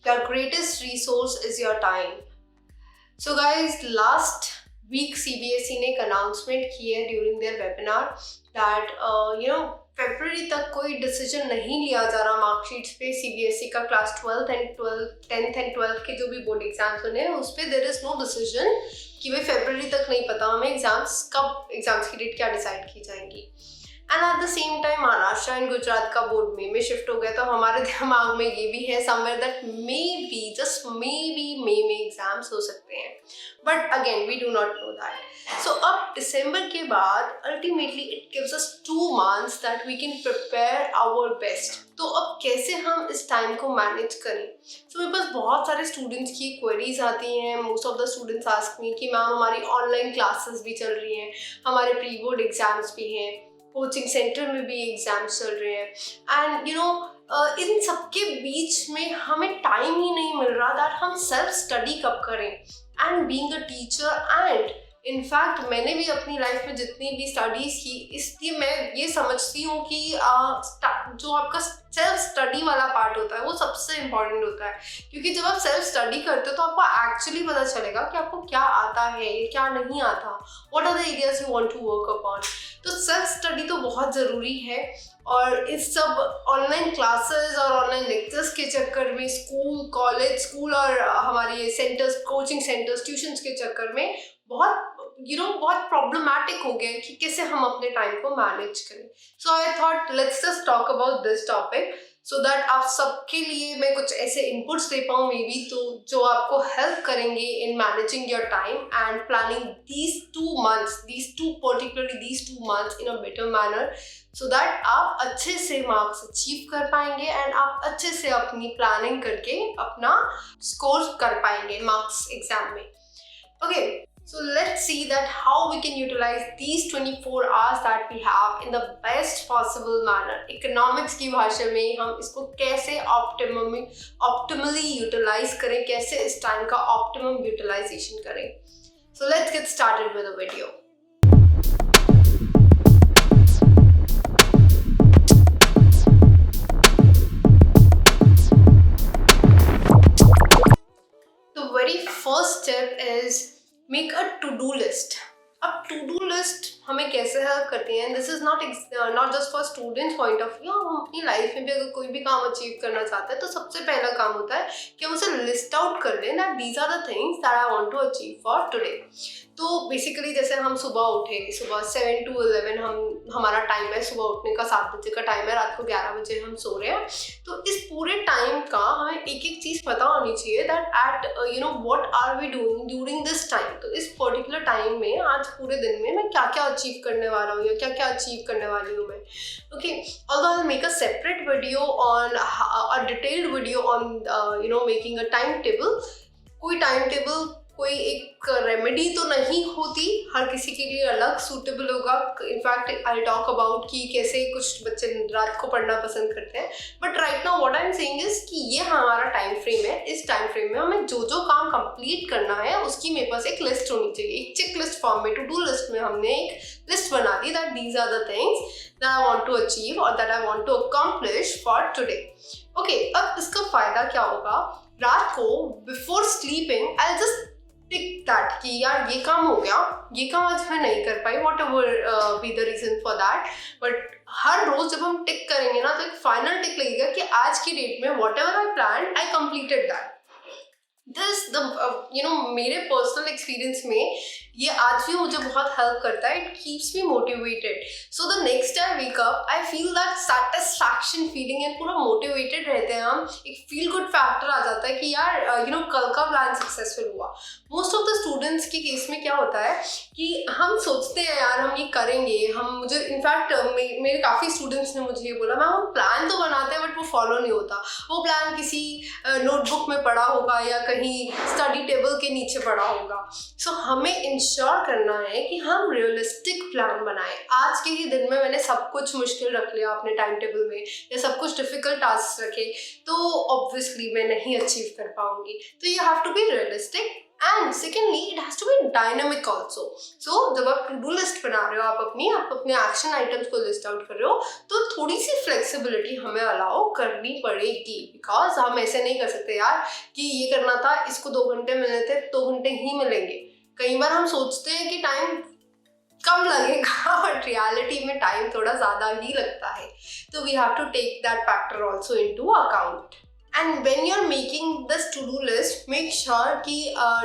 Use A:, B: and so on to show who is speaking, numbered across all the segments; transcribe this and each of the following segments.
A: Your greatest resource is your time. So guys, last week CBSE ने एक announcement की है during their webinar that February तक कोई decision नहीं लिया जा रहा marksheets पे CBSE का class 12th and 10th and 12th के जो भी board exams होने हैं उस पे there is no decision कि भाई February तक नहीं पता हमें exams की date क्या decide की जाएंगी. And at the same time Maharashtra and Gujarat का बोर्ड में शिफ्ट हो गया, तो हमारे दिमाग में ये भी है somewhere that may be just may be में एग्जाम्स हो सकते हैं, but again we do not know that. So अब दिसंबर के बाद ultimately it gives us 2 months that we can prepare our best. तो अब कैसे हम इस टाइम को मैनेज करें? सो मेरे पास बहुत सारे स्टूडेंट्स की क्वेरीज आती हैं. Most of the students ask me कि मैम हमारी ऑनलाइन क्लासेस भी चल रही हैं, हमारे प्री बोर्ड एग्जाम्स भी हैं, कोचिंग सेंटर में भी एग्जाम्स चल रहे हैं, एंड इन सबके बीच में हमें टाइम ही नहीं मिल रहा दैट हम सेल्फ स्टडी कब करें. And being a teacher and in fact मैंने भी अपनी लाइफ में जितनी भी स्टडीज़ की, इसलिए मैं ये समझती हूँ कि जो आपका सेल्फ स्टडी वाला पार्ट होता है वो सबसे इम्पॉर्टेंट होता है, क्योंकि जब आप सेल्फ स्टडी करते हो तो आपको एक्चुअली पता चलेगा कि आपको क्या आता है क्या नहीं आता, what are the areas you want to work upon. तो सेल्फ स्टडी तो बहुत ज़रूरी है, और इस सब ऑनलाइन क्लासेस और ऑनलाइन लेक्चर्स के चक्कर में स्कूल और हमारे ये सेंटर्स, कोचिंग सेंटर्स, ट्यूशन्स के चक्कर में बहुत प्रॉब्लमैटिक हो गया कि कैसे हम अपने टाइम को मैनेज करें. So I thought let's just talk about this topic so that आप सबके लिए मैं कुछ ऐसे इनपुट्स दे पाऊँ मे बी, तो जो आपको हेल्प करेंगे in managing your time and planning these 2 months in a better manner, so that आप अच्छे से मार्क्स अचीव कर पाएंगे एंड आप अच्छे से अपनी प्लानिंग करके अपना स्कोर कर पाएंगे मार्क्स एग्जाम में. Okay, so let's see that how we can utilize these 24 hours that we have in the best possible manner. Economics की भाषा में हम इसको कैसे optimally utilize करें, कैसे इस टाइम का optimum utilization करें. So let's get started with the video. The very first step is make a to-do list. अब to-do list हमें कैसे हेल्प करती हैं? This is not just for students point of view. हम अपनी life में भी अगर कोई भी काम अचीव करना चाहते हैं तो सबसे पहला काम होता है कि हम उसे लिस्ट आउट कर लें that these are the things that I want to achieve for today. तो बेसिकली जैसे हम सुबह उठे, सुबह 7 to 11 हमारा टाइम है, सुबह उठने का 7 बजे का टाइम है, रात को 11 बजे हम सो रहे हैं. तो इस पूरे टाइम का हमें एक एक चीज़ पता होनी चाहिए that at what are we doing during this time. तो इस पर्टिकुलर टाइम में आज पूरे दिन में मैं क्या क्या अचीव करने वाला हूँ या क्या क्या अचीव करने वाली हूँ मैं. Okay, although I will make a separate video on a detailed video on making a time table. कोई टाइम टेबल कोई एक रेमेडी तो नहीं होती, हर किसी के लिए अलग सूटेबल होगा. इनफैक्ट आई टॉक अबाउट कि कैसे कुछ बच्चे रात को पढ़ना पसंद करते हैं, but right now what I am saying is कि ये हमारा टाइम फ्रेम है. इस टाइम फ्रेम में हमें जो जो काम कंप्लीट करना है उसकी मेरे पास एक लिस्ट होनी चाहिए. एक चेक लिस्ट फॉर्म में, टू डू लिस्ट में हमने एक लिस्ट बना दी that these are the things that I want to achieve और that I want to accomplish for today. Okay, अब इसका फायदा क्या होगा? रात को before sleeping I just tick that कि यार ये काम हो गया, ये काम आज मैं नहीं कर पाई, whatever be the reason for that. But हर रोज जब हम टिक करेंगे ना तो एक फाइनल टिक लगेगा कि आज की डेट में what ever I plan I completed that. मेरे पर्सनल एक्सपीरियंस में ये आज भी मुझे बहुत हेल्प करता है. It keeps me motivated. So the next I wake up I feel that satisfaction feeling and पूरा मोटिवेटेड रहते हैं हम. एक फील गुड फैक्टर आ जाता है कि यार कल का प्लान सक्सेसफुल हुआ. मोस्ट ऑफ द स्टूडेंट्स के केस में क्या होता है कि हम सोचते हैं यार हम ये करेंगे, मुझे इनफैक्ट मेरे काफ़ी स्टूडेंट्स ने मुझे ये बोला मैम हम प्लान तो बनाते हैं बट वो फॉलो नहीं होता. वो प्लान किसी नोटबुक में पड़ा होगा या कहीं स्टडी टेबल के नीचे पड़ा होगा. सो हमें इंश्योर करना है कि हम रियलिस्टिक प्लान बनाएं. आज के ही दिन में मैंने सब कुछ मुश्किल रख लिया अपने टाइम टेबल में या सब कुछ डिफिकल्ट टास्क रखे तो ऑब्वियसली मैं नहीं अचीव कर पाऊंगी. तो you have to be realistic and secondly it has to be dynamic also. So जब आप टू डू लिस्ट बना रहे हो, आप अपने एक्शन आइटम्स को लिस्ट आउट कर रहे हो, तो थोड़ी सी फ्लेक्सिबिलिटी हमें अलाउ करनी पड़ेगी. बिकॉज हम ऐसे नहीं कर सकते यार कि ये करना था, इसको 2 घंटे मिलने थे, 2 घंटे ही मिलेंगे. कई बार हम सोचते हैं कि टाइम कम लगेगा, बट रियलिटी में टाइम थोड़ा ज़्यादा ही लगता है. तो we have to take that factor also into account. And when you're making this to-do list, make sure कि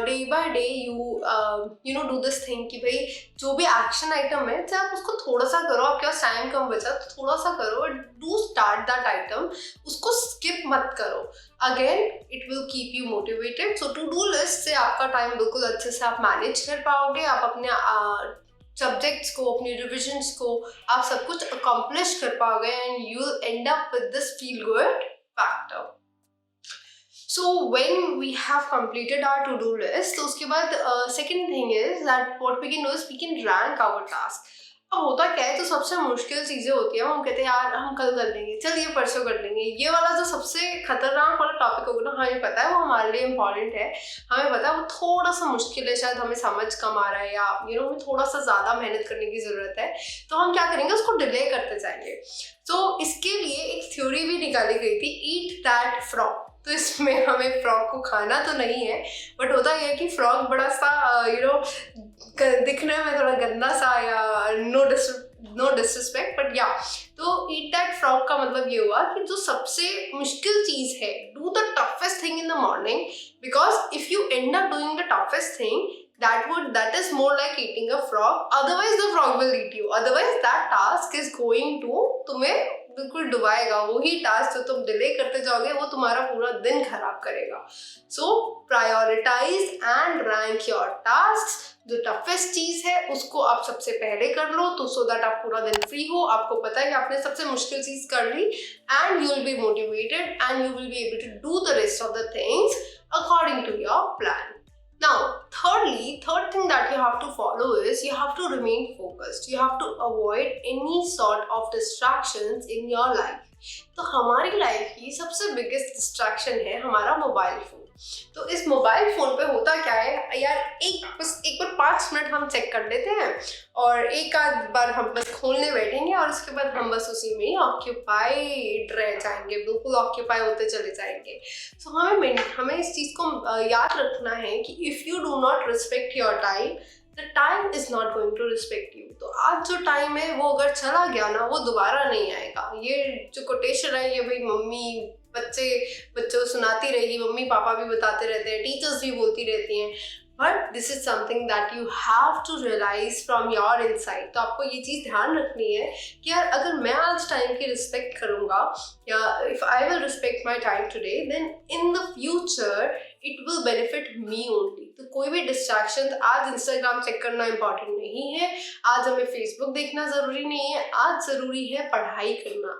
A: day by day you do this thing कि भाई जो भी action item है, चाहे आप उसको थोड़ा सा करो, आपके पास टाइम कम बचा तो थोड़ा सा करो, do start that item, उसको skip मत करो. Again, it will keep you motivated. So to-do list से आपका टाइम बिल्कुल अच्छे से आप मैनेज कर पाओगे, आप अपने सब्जेक्ट्स को, अपनी रिविजन्स को, आप सब कुछ अकम्प्लिश कर पाओगे, and you and up with this feel good factor. So when we have completed our to-do list, तो उसके बाद second thing is that what we can do is we can rank our task. अब होता क्या है, तो सबसे मुश्किल चीज़ें होती हैं, हम कहते हैं यार हम कल कर लेंगे, चल ये परसों कर लेंगे. ये वाला जो सबसे खतरनाक वाला टॉपिक होगा ना, हमें पता है वो हमारे लिए इम्पॉर्टेंट है, हमें पता है वो थोड़ा सा मुश्किल है, शायद हमें समझ कम आ रहा है, या हमें थोड़ा सा ज़्यादा मेहनत करने की ज़रूरत है, तो हम क्या करेंगे, उसको डिले करते जाएंगे. तो इसके लिए एक थ्योरी भी निकाली गई थी, ईट दैट फ्रॉग. तो इसमें हमें फ्रॉग को खाना तो नहीं है, बट होता यह है कि फ्रॉग बड़ा सा दिखने में थोड़ा गंदा सा, या नो डिसरिस्पेक्ट, बट या, तो ईट दैट फ्रॉग का मतलब ये हुआ कि जो सबसे मुश्किल चीज़ है, do the toughest thing in the morning, because if you and up doing the toughest thing, that is more like eating a frog. Otherwise the frog will eat you. Otherwise that task is going to तुम्हें बिल्कुल डुबाएगा. वही task जो तुम delay करते जाओगे वो तुम्हारा पूरा दिन खराब करेगा. So prioritise and rank your task. जो टफेस्ट चीज़ है उसको आप सबसे पहले कर लो, तो सो दैट आप पूरा दिन फ्री हो, आपको पता है कि आपने सबसे मुश्किल चीज़ कर ली, and you will be motivated and you will be able to do the rest of the things according to your plan. Now, third thing that you have to follow is you have to remain focused. You have to avoid any sort of distractions in your life. तो हमारी life की सबसे biggest distraction है हमारा mobile phone. तो इस mobile phone पे होता क्या है यार, एक बार 5 मिनट हम चेक कर लेते हैं, और एक आध बार हम बस खोलने बैठेंगे, और उसके बाद हम बस उसी में ऑक्यूपाइड रह जाएंगे, बिल्कुल ऑक्यूपाई होते चले जाएंगे. सो हमें इस चीज़ को याद रखना है कि if you do not respect your time, the time is not going to respect you. तो आज जो टाइम है वो अगर चला गया ना, वो दोबारा नहीं आएगा. ये जो कोटेशन है, ये भाई मम्मी बच्चों सुनाती रहेगी, मम्मी पापा भी बताते रहते हैं, टीचर्स भी बोलती रहती हैं, but this is something that you have to realise from your inside. तो आपको ये चीज़ ध्यान रखनी है कि यार अगर मैं आज टाइम की रिस्पेक्ट करूँगा, या if I will respect my time today, then in the future it will benefit me only. तो कोई भी डिस्ट्रैक्शन, आज इंस्टाग्राम चेक करना इंपॉर्टेंट नहीं है, आज हमें फेसबुक देखना ज़रूरी नहीं है, आज ज़रूरी है पढ़ाई करना.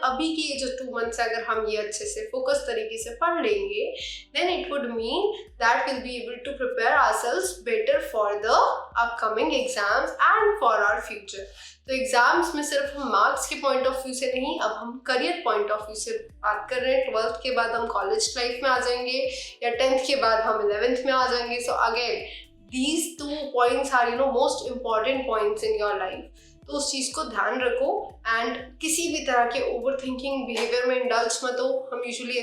A: अभी की ये जो 2 मंथ्स है, अगर हम ये अच्छे से फोकस तरीके से पढ़ लेंगे, then it would mean that will be able to prepare ourselves better for the upcoming exams and for our future. तो एग्जाम्स में सिर्फ हम मार्क्स के पॉइंट ऑफ व्यू से नहीं, अब हम करियर पॉइंट ऑफ व्यू से बात कर रहे हैं. 12th के बाद हम कॉलेज लाइफ में आ जाएंगे, या 10th के बाद हम 11th में आ जाएंगे. So again these 2 points are most important points in your life. तो उस चीज़ को ध्यान रखो, एंड किसी भी तरह के ओवर थिंकिंग बिहेवियर में इंडल्ज मत हो. हमें यूजुअली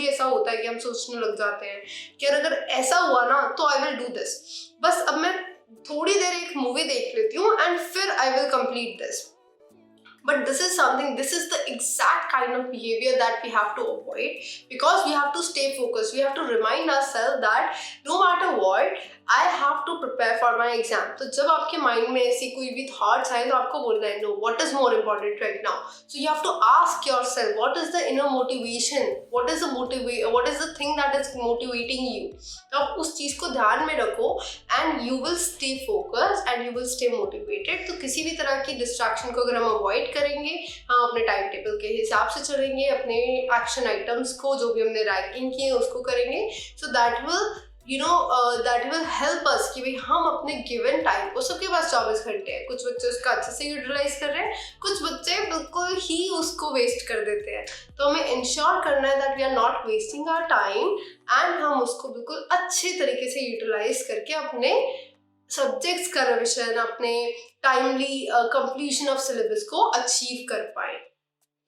A: ऐसा होता है कि हम सोचने लग जाते हैं कि अगर ऐसा हुआ ना तो आई विल डू दिस. बस अब मैं थोड़ी देर एक मूवी देख लेती हूँ एंड फिर I will complete this. But this is the exact kind of behavior that we have to avoid, because we have to stay focused. We have to remind ourselves that no matter what, I have to prepare for my exam. तो जब आपके mind में ऐसी कोई भी thoughts आए, तो आपको बोलना है, no, what is more important right now? So you have to ask yourself, what is the inner motivation? What is the thing that is motivating you? तो आप उस चीज़ को ध्यान में रखो, and you will stay focused and you will stay motivated. तो किसी भी तरह की डिस्ट्रैक्शन को अगर हम अवॉइड करेंगे, हम अपने टाइम टेबल के हिसाब से चलेंगे, अपने एक्शन आइटम्स को जो भी हमने रैंकिंग किए उसको करेंगे, so that will that will help us कि भाई हम अपने गिवन टाइम को, सबके पास 24 घंटे हैं, कुछ बच्चे उसका अच्छे से यूटिलाइज कर रहे हैं, कुछ बच्चे बिल्कुल ही उसको वेस्ट कर देते हैं। तो हमें इंश्योर करना है that we are not wasting our time and हम उसको बिल्कुल अच्छे तरीके से यूटिलाइज करके अपने सब्जेक्ट्स का रिविजन, अपने टाइमली कंप्लीशन ऑफ सिलेबस को अचीव कर पाए।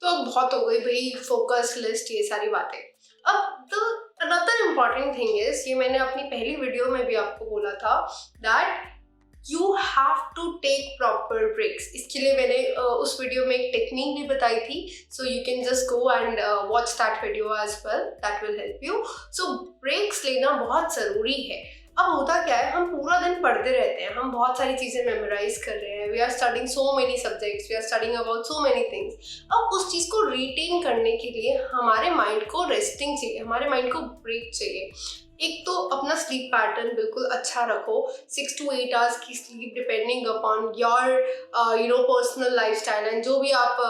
A: तो बहुत हो गई भाई फोकस लिस्ट, ये सारी बातें। अब the another important thing is, ये मैंने अपनी पहली वीडियो में भी आपको बोला था, that you have to take proper breaks. इसके लिए मैंने उस वीडियो में एक टेक्निक भी बताई थी, so you can just go and watch that video as well, that will help you. So breaks लेना बहुत ज़रूरी है। अब होता क्या है, हम पूरा दिन पढ़ते रहते हैं, हम बहुत सारी चीज़ें मेमोराइज कर रहे हैं, we are studying so many subjects, we are studying about so many things. अब उस चीज़ को रिटेन करने के लिए हमारे माइंड को रेस्टिंग चाहिए, हमारे माइंड को ब्रेक चाहिए। एक तो अपना स्लीप पैटर्न बिल्कुल अच्छा रखो, 6 to 8 आवर्स की sleep depending upon your personal lifestyle and जो भी आप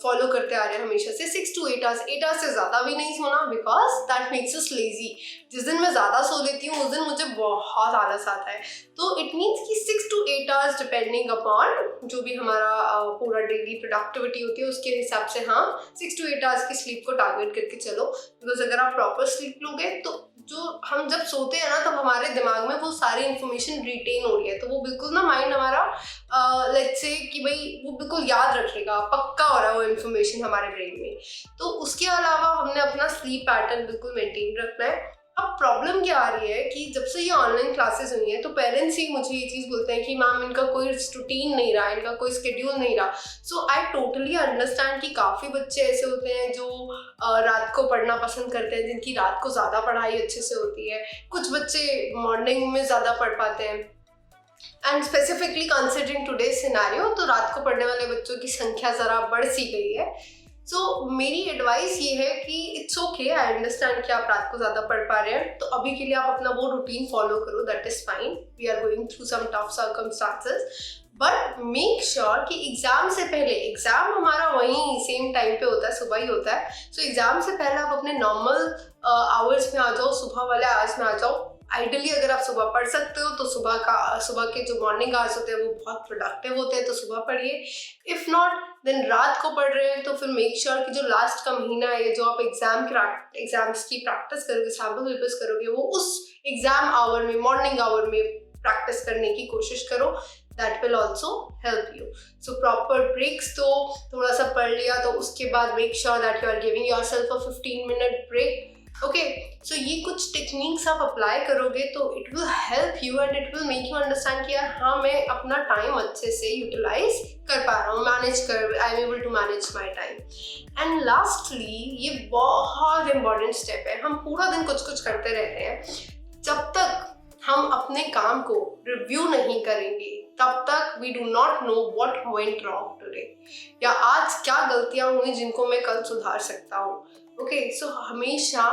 A: फॉलो करते आ रहे हैं हमेशा से। 6 to 8 आवर्स, 8 आवर्स से ज़्यादा भी नहीं सोना, because that makes us lazy. जिस दिन मैं ज़्यादा सो लेती हूँ उस दिन मुझे बहुत आलस आता है। तो इट मीन्स कि 6 to 8 आवर्स डिपेंडिंग अपॉन जो भी हमारा पूरा डेली प्रोडक्टिविटी होती है उसके हिसाब से हम 6 to 8 आवर्स की स्लीप को टारगेट करके चलो। बिकॉज अगर आप प्रॉपर स्लीप लोगे तो जो हम जब सोते हैं ना तब हमारे दिमाग में वो सारी इन्फॉर्मेशन रिटेन हो रही है, तो वो बिल्कुल ना माइंड हमारा लेट्स से कि भाई वो बिल्कुल याद रखेगा, पक्का हो रहा है वो इन्फॉर्मेशन हमारे ब्रेन में। तो उसके अलावा हमने अपना स्लीप पैटर्न बिल्कुल मेंटेन रखना है। अब प्रॉब्लम क्या आ रही है कि जब से ये ऑनलाइन क्लासेस हुई हैं तो पेरेंट्स ही मुझे ये चीज़ बोलते हैं कि मैम इनका कोई रूटीन नहीं रहा, इनका कोई स्केड्यूल नहीं रहा। सो आई टोटली अंडरस्टैंड कि काफ़ी बच्चे ऐसे होते हैं जो रात को पढ़ना पसंद करते हैं, जिनकी रात को ज़्यादा पढ़ाई अच्छे से होती है, कुछ बच्चे मॉर्निंग में ज़्यादा पढ़ पाते हैं। And specifically considering today scenario, तो रात को पढ़ने वाले बच्चों की संख्या ज़रा बढ़ सी गई है। सो मेरी एडवाइस ये है कि इट्स ओके, आई अंडरस्टैंड कि आप रात को ज़्यादा पढ़ पा रहे हैं, तो अभी के लिए आप अपना वो रूटीन फॉलो करो, that is fine. We are going through some tough circumstances, but make sure कि एग्ज़ाम से पहले, एग्ज़ाम हमारा वहीं सेम टाइम पे होता है, सुबह ही होता है। सो एग्ज़ाम से पहले आप अपने नॉर्मल आवर्स में आ जाओ, सुबह वाले आवर्स में आ जाओ। आइडियली अगर आप सुबह पढ़ सकते हो तो सुबह के जो मॉर्निंग आवर्स होते हैं वो बहुत प्रोडक्टिव होते हैं, तो सुबह पढ़िए। इफ़ नॉट देन रात को पढ़ रहे हैं तो फिर मेक श्योर कि जो लास्ट का महीना है, जो आप एग्जाम्स की प्रैक्टिस करोगे, सैम्पल पेपर्स करोगे, वो उस एग्जाम आवर में, मॉर्निंग आवर में प्रैक्टिस करने की कोशिश करो। That will also help you. So proper breaks, तो थोड़ा सा पढ़ लिया तो उसके बाद make sure that you are giving yourself a 15-minute break. Okay, so ये कुछ टेक्निक्स आप अप्लाई करोगे तो it will help you and it will make you understand कि यार हाँ, मैं अपना टाइम अच्छे से यूटिलाइज कर पा रहा हूँ, I am able to manage my time. And lastly, ये बहुत इंपॉर्टेंट स्टेप है, हम पूरा दिन कुछ कुछ करते रहते हैं, जब तक हम अपने काम को रिव्यू नहीं करेंगे तब तक we do not know what went wrong today, या आज क्या गलतियां हुई जिनको मैं कल सुधार सकता हूँ। ओके, सो हमेशा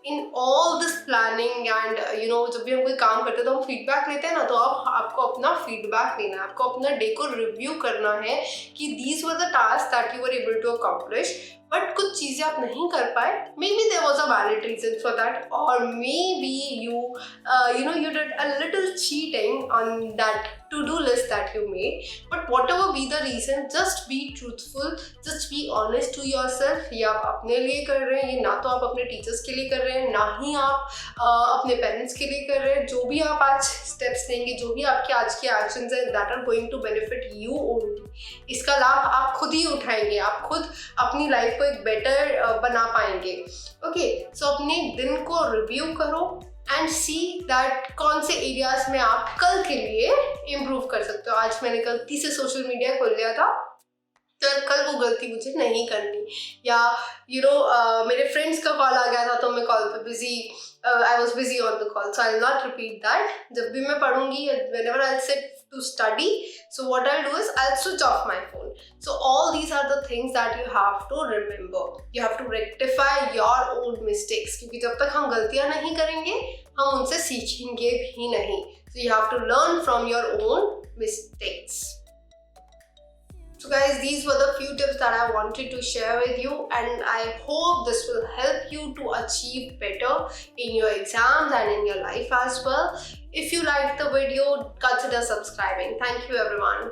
A: in all this planning and जब भी हम कोई काम करते हैं तो हम फीडबैक लेते हैं ना, तो आपको अपना फीडबैक लेना है, आपको अपना डे को रिव्यू करना है कि these were the task that you were able to accomplish, but कुछ चीज़ें आप नहीं कर पाए, may be there was a valid reason for that, और may be you did a little cheating on that to-do list that you made, but whatever be the reason, just be truthful, just be honest to yourself। ये आप अपने लिए कर रहे हैं, ये ना तो आप अपने टीचर्स के लिए कर रहे हैं, ना ही आप अपने पेरेंट्स के लिए कर रहे हैं। जो भी आप आज स्टेप्स लेंगे, जो भी आपके आज के एक्शंस हैं, that are going to benefit you only. इसका लाभ आप खुद ही उठाएंगे, आप खुद अपनी लाइफ को एक बेटर बना पाएंगे। ओके, सो अपने दिन को रिव्यू करो एंड सी दैट कौन से एरियाज में आप कल के लिए इम्प्रूव कर सकते हो। आज मैंने गलती से सोशल मीडिया खोल लिया था, तो कल वो गलती मुझे नहीं करनी, या मेरे फ्रेंड्स का कॉल आ गया था तो मैं कॉल पे busy, I was busy on the call, so I will not repeat that. जब भी मैं पढ़ूंगी, whenever I'll sit to study, so what I'll do is I'll switch off my phone. So all these are the things that you have to remember. You have to rectify your own mistakes, क्योंकि जब तक हम गलतियां नहीं करेंगे हम उनसे सीखेंगे भी नहीं। So you have to learn from your own mistakes. So guys, these were the few tips that I wanted to share with you, and I hope this will help you to achieve better in your exams and in your life as well. If you liked the video, consider subscribing. Thank you everyone.